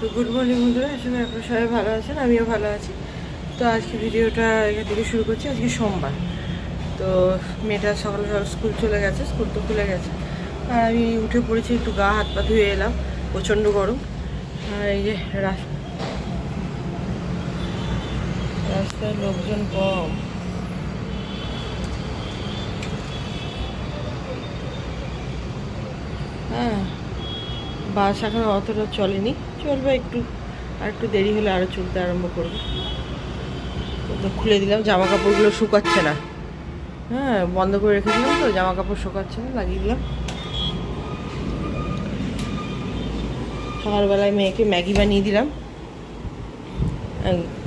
তো good morning বন্ধুরা, আসলে আপনারা সবাই ভালো আছেন, আমিও ভালো আছি। তো আজকে ভিডিওটা এখান থেকে শুরু করছি। আজকে সোমবার। তো মেয়েটা সকাল সকাল স্কুল চলে গেছে, স্কুল তো খুলে গেছে। আর আমি উঠে পড়েছি, একটু গা হাত পা ধুয়ে এলাম, প্রচণ্ড গরম। আর এই যে রাস্তায় লোকজন কম। হ্যাঁ, বাস এখন অতটা চলেনি, চলবে একটু, আর একটু দেরি হলে আরও চলতে আরম্ভ করবে। তো খুলে দিলাম, জামা কাপড়গুলো শুকাচ্ছে না। হ্যাঁ, বন্ধ করে রেখেছিলাম তো, জামা কাপড় শুকাচ্ছে না, লাগিয়ে দিলাম। সকালবেলায় মেয়েকে ম্যাগি বানিয়ে দিলাম,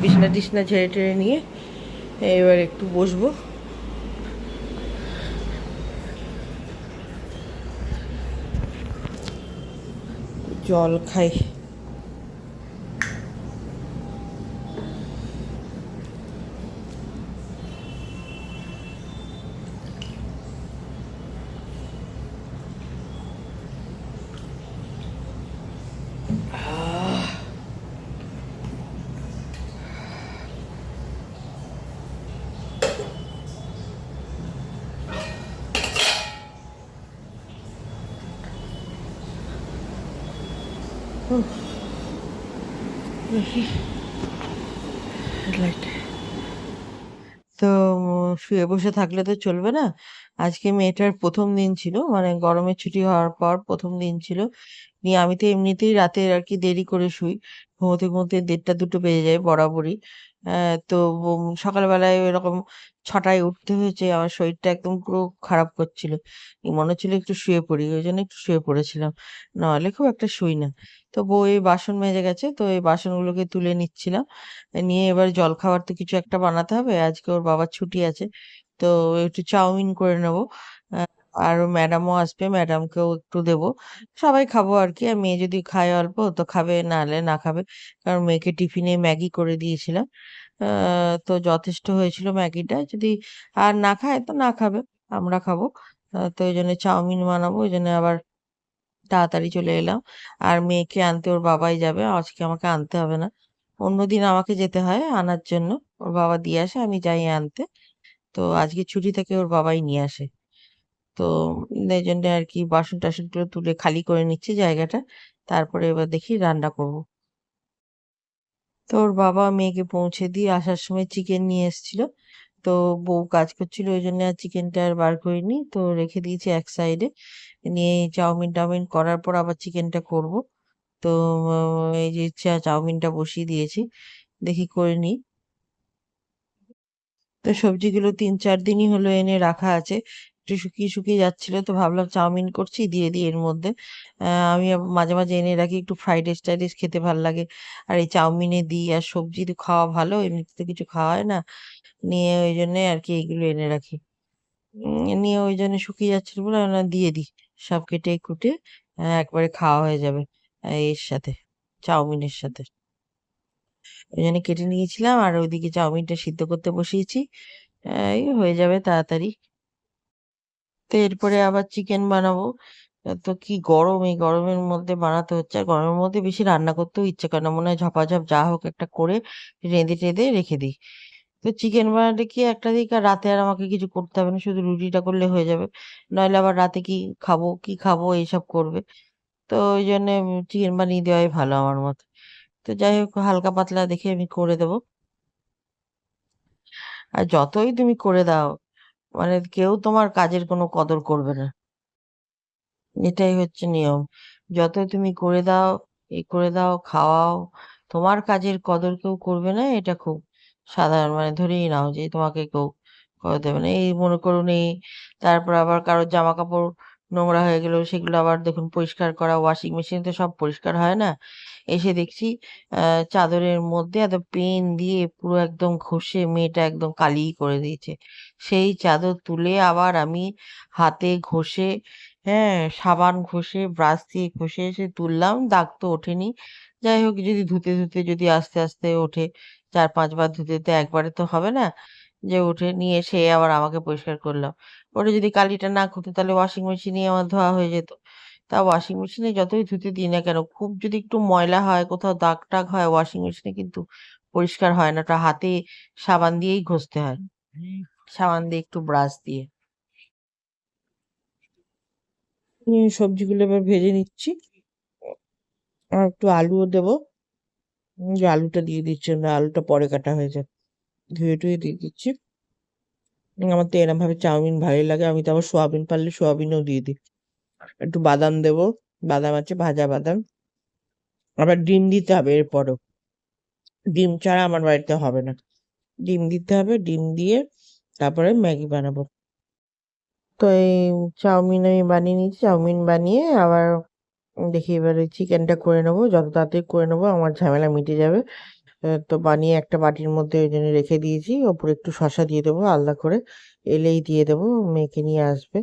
বিছনা টিছনা ঝেড়ে টেড়ে নিয়ে এবার একটু বসবো, জল খাই। লাইট। তো শুয়ে বসে থাকলে তো চলবে না। আজকে মেয়েটার প্রথম দিন ছিল, মানে গরমের ছুটি হওয়ার পর প্রথম দিন ছিল। নিয়ে আমি তো এমনিতেই রাতে আর কি দেরি করে শুই, ঘুমোতে ঘুমোতে 1:30-2টো বেজে যায় বরাবরই। তো সকালবেলায় এরকম 6টায় উঠতে হয়েছে, আমার শরীরটা একদম পুরো খারাপ করছিল। মনে হচ্ছিল একটু শুয়ে পড়ি, ওই জন্য একটু শুয়ে পড়েছিলাম, নাহলে খুব একটা শুই না। তো বউ এই বাসন মেজে গেছে, তো এই বাসনগুলোকে তুলে নিচ্ছিলাম। নিয়ে এবার জলখাবার তো কিছু একটা বানাতে হবে, আজকে ওর বাবার ছুটি আছে। তো একটু চাউমিন করে নেবো। আর ম্যাডামও আসবে, ম্যাডামকেও একটু দেবো। সবাই খাবো আর কি। আর মেয়ে যদি খায় অল্প তো খাবে, না হলে না খাবে। কারণ মেয়েকে টিফিনে ম্যাগি করে দিয়েছিলাম। তো যথেষ্ট হয়েছিল ম্যাগিটা। যদি আর না খায় তো না খাবে, আমরা খাবো। তো এই জন্য চাউমিন বানাবো, ওই জন্য আবার তাড়াতাড়ি চলে এলাম। আর মেয়েকে আনতে ওর বাবাই যাবে, আজকে আমাকে আনতে হবে না। অন্যদিন আমাকে যেতে হয় আনার জন্য, ওর বাবা দিয়ে আসে, আমি যাই আনতে। তো আজকে ছুটি থেকে ওর বাবাই নিয়ে আসে। তো এই জন্য আর কি বাসন টাসন গুলো তুলে খালি করে নিচ্ছি জায়গাটা। তারপরে এবার দেখি রান্না করব। তো ওর বাবা মেয়েকে পৌঁছে দিয়ে আসার সময় চিকেন নিয়ে এসেছিল। তো বউ কাজ করছিল, ওই জন্য আর চিকেনটা আর বার করিনি, তো রেখে দিয়েছি এক সাইডে। নিয়ে চাউমিন টাউমিন করার পর আবার চিকেনটা করব। তো এই যে চাউমিনটা বসিয়ে দিয়েছি, দেখি করে নিই। তো সবজিগুলো 3-4 দিনই হলো এনে রাখা আছে, একটু শুকিয়ে শুকিয়ে যাচ্ছিল, তো ভাবলাম চাউমিন করছি দিয়ে দিই এর মধ্যে। আমি আবার মাঝে মাঝে এনে রাখি, একটু ফ্রাইড রাইস টাইড রাইস খেতে ভালো লাগে। আর এই চাউমিনে দিই, আর সবজি তো খাওয়া ভালো, এমনিতে তো কিছু খাওয়া হয় না। নিয়ে ওই জন্য আর কি এইগুলো এনে রাখি। নিয়ে ওই জন্য শুকিয়ে যাচ্ছিল বলে আমি বললাম দিয়ে দিই, সব কেটে কুটে একবারে খাওয়া হয়ে যাবে এর সাথে, চাউমিনের সাথে। ওই জন্য কেটে নিয়েছিলাম, আর ওইদিকে চাউমিনটা সিদ্ধ করতে বসিয়েছি। এই হয়ে যাবে তাড়াতাড়ি। তো এরপরে আবার চিকেন বানাবো। তো কি গরম, এই গরমের মধ্যে বানাতে হচ্ছে, আর গরমের মধ্যে বেশি রান্না করতেও ইচ্ছে করে না, মনে হয় ঝপাঝপ যা হোক একটা করে রেঁধে টেঁধে রেখে দিই। তো চিকেন বানাতে কি একটা দিক, আর রাতে আর আমাকে কিছু করতে হবে না, শুধু রুটিটা করলে হয়ে যাবে। নইলে আবার রাতে কি খাবো এইসব করবে। তো ওই জন্য চিকেন বানিয়ে দেওয়াই ভালো আমার মতে। তো যাই হোক, হালকা পাতলা দেখে আমি করে দেবো। আর যতই তুমি করে দাও, মানে কেউ তোমার কাজের কোনো কদর করবে না। এটাই হচ্ছে নিয়ম। যত তুমি করে দাও, করে দাও, খাওয়াও, তোমার কাজের কদর কেউ করবে না, এটা খুব সাধারণ, মানে ধরেই নাও যে তোমাকে কেউ করে দেবে না। এই মনে করুন এই, তারপর আবার কারোর জামা কাপড় নোংরা হয়ে গেল, সেগুলো আবার দেখুন পরিষ্কার করা, ওয়াশিং মেশিন তো সব পরিষ্কার হয় না। এসে দেখছি চাদরের মধ্যে এত পেন দিয়ে পুরো একদম ঘষে মেয়েটা একদম কালি করে দিয়েছে। সেই চাদর তুলে আবার আমি হাতে ঘষে, হ্যাঁ, সাবান ঘষে ব্রাশ দিয়ে ঘষে এসে তুললাম, দাগ তো ওঠেনি। যাই হোক, যদি ধুতে ধুতে যদি আস্তে আস্তে ওঠে, 4-5 বার ধুতে ধুতে একবারে তো হবে না যে উঠে, নিয়ে সে আবার আমাকে পরিষ্কার করলাম। ওটা যদি কালিটা না করতো তাহলে ওয়াশিং মেশিনে আমার ধোয়া হয়ে যেত। তা ওয়াশিং মেশিনে যতই ধুতে দিই না কেন, খুব যদি একটু ময়লা হয়, কোথাও দাগ টাগ হয়, ওয়াশিং মেশিনে কিন্তু পরিষ্কার হয় না, ওটা হাতে সাবান দিয়েই ঘষতে হয়, সাবান দিয়ে একটু ব্রাশ দিয়ে। সবজিগুলো এবার ভেজে নিচ্ছি, আর একটু আলুও দেবো। যে আলুটা দিয়ে দিচ্ছি, না আলুটা পরে কাটা হয়েছে, ধুয়ে টুয়ে দিয়ে দিচ্ছি। আমার তো এরম ভাবে চাউমিন ভালোই লাগে, আমি তো আবার সোয়াবিন পারলে সোয়াবিনও দিয়ে দিই। একটু বাদাম দেবো, বাদাম আছে ভাজা বাদাম, আবার ডিম দিতে হবে এরপরও, ডিম ছাড়া আমার বাড়িতে হবে না, ডিম দিতে হবে, ডিম দিয়ে তারপরে ম্যাগি বানাবো। তো এই চাউমিন আমি বানিয়ে নিয়েছি, চাউমিন বানিয়ে আবার দেখি এবারে চিকেনটা করে নেবো, যত তাড়াতাড়ি করে নেবো আমার ঝামেলা মিটে যাবে। তো বানিয়ে একটা বাটির মধ্যে ওই জন্য রেখে দিয়েছি, ওপরে একটু শসা দিয়ে দেবো আলাদা করে, এলেই দিয়ে দেবো, মেখে নিয়ে আসবে।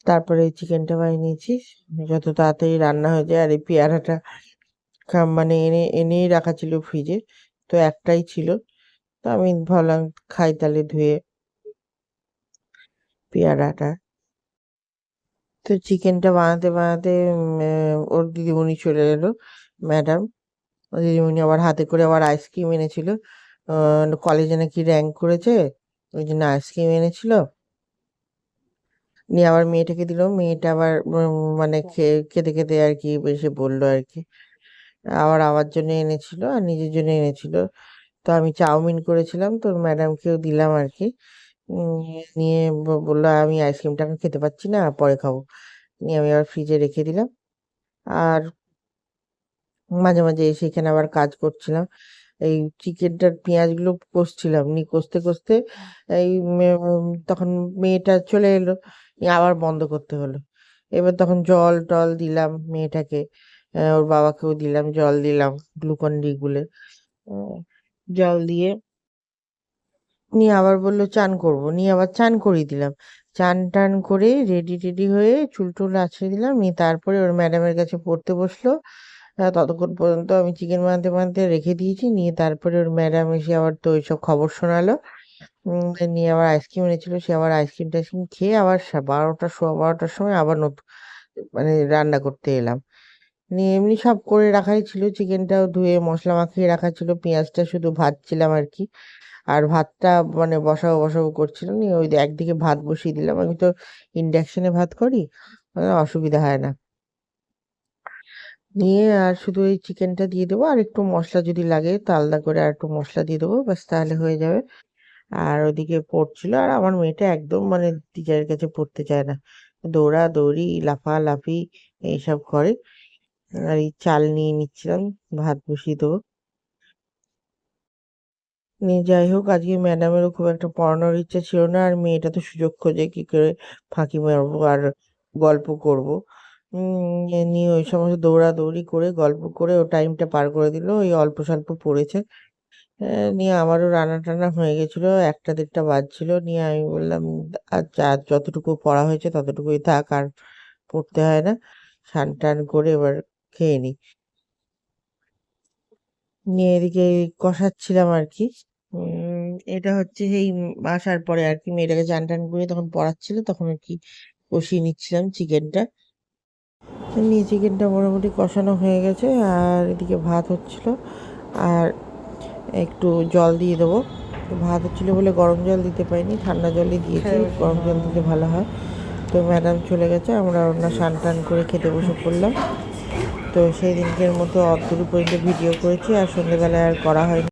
তারপরে এই চিকেনটা বানিয়ে নিয়েছি, যত তাড়াতাড়ি রান্না হয়ে যায়। আর এই পেয়ারাটা মানে এনেই রাখা ছিল ফ্রিজে, তো একটাই ছিল, তো আমি ভাবলাম খাই তাহলে ধুয়ে পেয়ারাটা। তো চিকেনটা বানাতে বানাতে ওর দিদিমণি চলে এলো, ম্যাডাম। ওর দিদিমণি আবার হাতে করে আবার আইসক্রিম এনেছিল, কলেজে নাকি র্যাঙ্ক করেছে, ওই জন্য আইসক্রিম এনেছিল। নিয়ে আবার মেয়েটাকে দিল, মেয়েটা আবার মানে খেতে খেতে আর কি এসে বললো আর কি, আবার আমার জন্য এনেছিল আর নিজের জন্য এনেছিল। তো আমি চাউমিন করেছিলাম, তো ম্যাডামকেও দিলাম আর কি। উম, নিয়ে বললো আমি আইসক্রিমটা এখন খেতে পাচ্ছি না, পরে খাবো। নিয়ে আমি আবার ফ্রিজে রেখে দিলাম। আর মাঝে মাঝে এসে এখানে আবার কাজ করছিলাম, এই চিকেনটার পেঁয়াজগুলো কষছিলাম, নিয়ে কষতে কষতে এই তখন মেয়েটা চলে এলো, নিয়ে আবার বন্ধ করতে হলো। এবার তখন জল টল দিলাম মেয়েটাকে, ওর বাবাকেও দিলাম, জল দিলাম গ্লুকন ডি গুলে, আহ, জল দিয়ে নিয়ে আবার বললো চান করব, নিয়ে আবার চান করিয়ে দিলাম। চান টান করে রেডি টেডি হয়ে চুল টুল আছড়ে দিলাম, নিয়ে তারপরে ওর ম্যাডামের কাছে পড়তে বসলো। ততক্ষণ পর্যন্ত আমি চিকেন বানাতে বানাতে রেখে দিয়েছি, নিয়ে তারপরে ওর ম্যাডাম এসে আবার তো ওইসব খবর শোনালো। নিয়ে আবার আইসক্রিম এনেছিল, সে আবার আইসক্রিম টাইসক্রিম খেয়ে আবার 12টা 12:15টার সময় আবার নতুন মানে রান্না করতে এলাম। নিয়ে এমনি সব করে রাখাই ছিল, চিকেনটাও ধুয়ে মশলা মাখিয়ে রাখা ছিল, পেঁয়াজটা শুধু ভাজছিলাম আর কি। আর ভাতটা মানে বসাবো বসাবো করছিলাম, নিয়ে ওই একদিকে ভাত বসিয়ে দিলাম, আমি তো ইন্ডাকশনে ভাত করি, অসুবিধা হয় না। নিয়ে আর শুধু এই চিকেনটা দিয়ে দেবো, আর একটু মশলা যদি লাগে তো আলাদা করে আর একটু মশলা দিয়ে দেবো, ব্যাস তাহলে হয়ে যাবে। আর ওদিকে পড়ছিল, আর আমার মেয়েটা একদম মানে টিচারের কাছে পড়তে চায় না, দৌড়া দৌড়ি লাফালাফি এইসব করে। আর এই চাল নিয়ে নিচ্ছিলাম, ভাত বসিয়ে দেবো। নিয়ে যাই হোক, আজকে ম্যাডামেরও খুব একটা পড়ানোর ইচ্ছা ছিল না, আর মেয়েটা তো সুযোগ খোঁজে কি করে ফাঁকি মারবো আর গল্প করব। নিয়ে ওই সমস্ত দৌড়াদৌড়ি করে গল্প করে ও টাইমটা পার করে দিল, ওই অল্প স্বল্প পড়েছে। নিয়ে আমারও রান্না টান্না হয়ে গেছিল, 1টা 1:30টা বাজছিল, নিয়ে আমি বললাম আচ্ছা আজ যতটুকু পড়া হয়েছে ততটুকুই থাক, আর পড়তে হয় না, স্নান টান করে এবার খেয়ে নিই। নিয়ে এদিকে কষাচ্ছিলাম আর কি। এটা হচ্ছে সেই আসার পরে আর কি, মেয়েটাকে চান টান করে তখন পড়াচ্ছিল, তখন আর কি কষিয়ে নিচ্ছিলাম চিকেনটা। নিয়ে চিকেনটা মোটামুটি কষানো হয়ে গেছে, আর এদিকে ভাত হচ্ছিল, আর একটু জল দিয়ে দেবো। তো ভাত হচ্ছিল বলে গরম জল দিতে পারিনি, ঠান্ডা জলই দিয়েছি, গরম জল দিলে ভালো হয়। তো ম্যাডাম চলে গেছে, আমরা ওনার স্নান টান করে খেতে বসে পড়লাম। তো সেই দিনকের মতো অতদূর পর্যন্ত ভিডিও করেছি, আর সন্ধ্যেবেলায় আর করা হয়নি।